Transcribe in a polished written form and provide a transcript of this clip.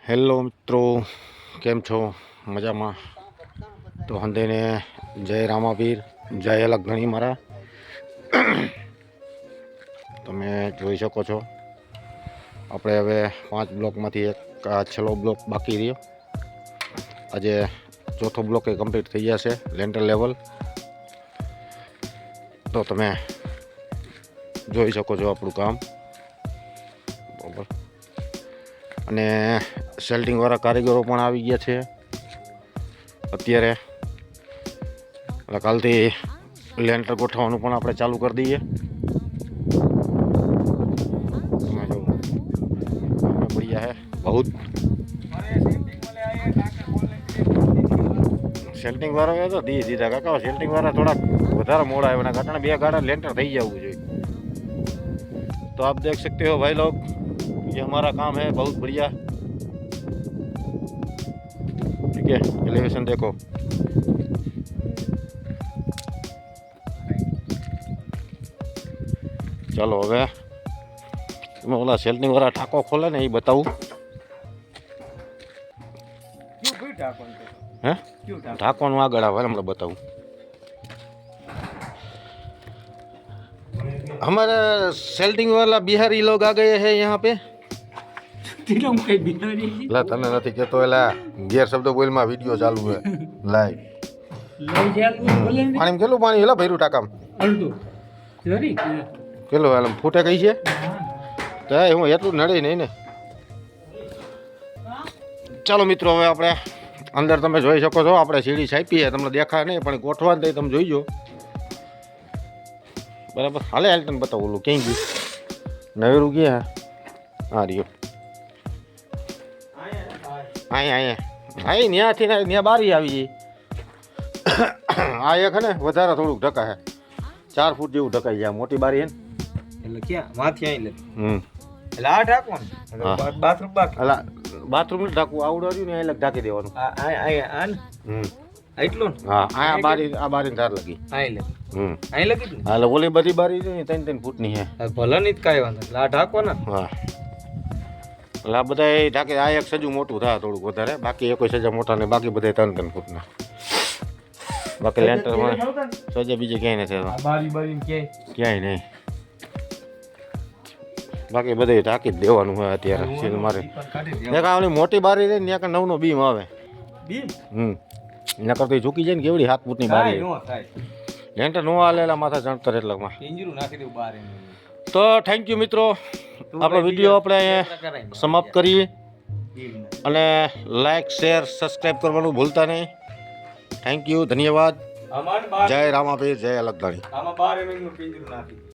Hello મિત્રો, કેમ છો? મજામાં? તો હંધેને જય રામાપીર, જય અલગ ઘણી મારા. તમે જોઈ શકો છો આપણે હવે 5 બ્લોકમાંથી એક આ છેલ્લો બ્લોક બાકી રહ્યો. આજે ચોથો બ્લોક એ કમ્પ્લીટ થઈ જશે લેન્ટર લેવલ. તો તમે જોઈ શકો છો આપણું કામ બરાબર. અને સેલ્ટિંગવાળા કારીગરો પણ આવી ગયા છે અત્યારે. એટલે કાલથી લેન્ટર ગોઠવવાનું પણ આપણે ચાલુ કરી દઈએ. बढ़िया है बहुत. સેલ્ટિંગ વાળા તો દીધા કાકા, સેલ્ટિંગ વાળા થોડા વધારે મોડા આવ્યા, કારણે 2 ગાડા લેન્ટર થઈ જવું જોઈએ. तो आप देख सकते हो भाई लोग, ये हमारा काम है बहुत बढ़िया. ठीक है, एलिवेशन देखो. चलो હવે તમે ઓલા સેલ્ટિંગ વાળા ટાંકો ખોલે ને એ બતાવું. હે ઢાંકોનું આગળ આવે હમણાં बताऊँ. हमारे सेल्टिंग वाला बिहारी लोग आ गए हैं यहाँ पे. ला तने નથી કહેતો એલા ગેર શબ્દ બોલમાં વિડિયો ચાલુ છે લાઈવ. પાણી કેટલું પાણી એલા ભર્યું ટાકામ? અડધું કેટલું હાલ ફૂટે કઈ છે તો હું એટલું નડે નહીં ને. ચાલો મિત્રો, હવે આપણે અંદર તમે જોઈ શકો છો આપણે સીડી છાપીએ, તમને દેખાય નહીં પણ ગોઠવા દઈ તમે જોઈજો બરાબર. હાલે હાલ તને બતાવું ઓલું ક્યાંય ગયું નવેરું ગયા. હા રહ્યો અહીંયા ત્યાંથી ને ત્યાં બારી આવી જઈ. આ એક હે ને વધારે થોડુંક ઢકાય છે, 4 ફૂટ જેવું ઢકાઈ જાય મોટી બારી હે ને. એટલે ક્યાં માથી અહીં લે એટલે આ ઢાકવાનું બાથરૂમ બાકી. એટલે બાથરૂમ ને ઢાકવું આવડું રહ્યું ને અહીં ઢાંકી દેવાનું. આ એટલું હા આ બારી ધાર લગી અહીં લે અહીં લગી જ ને. એટલે ઓલી બધી બારી છે ને 3 ફૂટની છે. ભલે નહીં કાંઈ વાંધો એટલે આ ઢાંકવાના. હા એટલે આ બધા ઢાંકે. આ એક સજુ મોટું થાય થોડુંક વધારે, બાકી એ કોઈ સજા મોટા નહીં, બાકી બધા 3 ફૂટના. બાકી લેન્ટરમાં સજા બીજે ક્યાંય નથી ક્યાંય નહીં. બાકી બધે ઢાંકી જ દેવાનું હોય અત્યારે સીલ મારે. ઓલી મોટી બારી રહી ને ત્યાં 9નો બીમ આવે. એના કરતા ઝૂકી જાય ને કેવડી 7 ફૂટની બારી. લેન્ટર નો હાલેલા માથા ચણતર એટલામાં. તો થેન્ક યુ મિત્રો, આપણો વિડીયો આપણે અહીંયા સમાપ્ત કરીએ. અને લાઈક શેર સબસ્ક્રાઈબ કરવાનું ભૂલતા નહીં. થેન્ક યુ, ધન્યવાદ. જય રામાપીર, જય અલગધાણી.